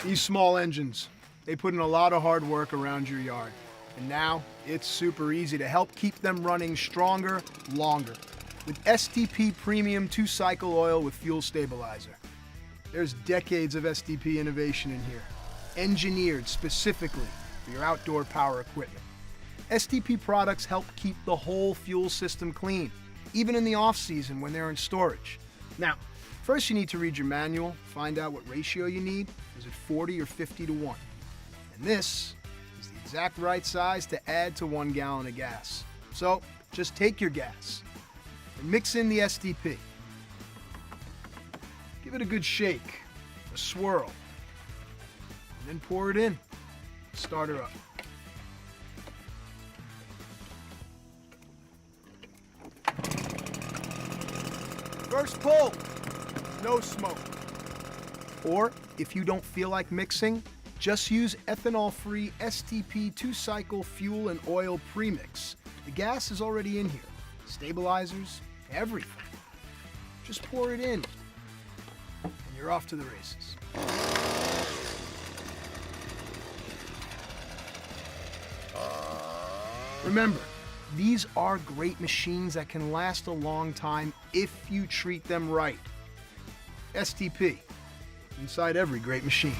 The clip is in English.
These small engines, they put in a lot of hard work around your yard. And now, it's super easy to help keep them running stronger, longer. With STP Premium 2-Cycle Oil with Fuel Stabilizer. There's decades of STP innovation in here, engineered specifically for your outdoor power equipment. STP products help keep the whole fuel system clean, even in the off-season when they're in storage. Now, first you need to read your manual, find out what ratio you need. Is it 40 or 50 to 1? And this is the exact right size to add to 1 gallon of gas. So, just take your gas and mix in the STP. Give it a good shake, a swirl, and then pour it in. Start her up. First pull, no smoke. Or, if you don't feel like mixing, just use ethanol-free STP 2-Cycle Fuel and Oil Premix. The gas is already in here. Stabilizers, everything. Just pour it in, and you're off to the races. Remember, these are great machines that can last a long time if you treat them right. STP, inside every great machine.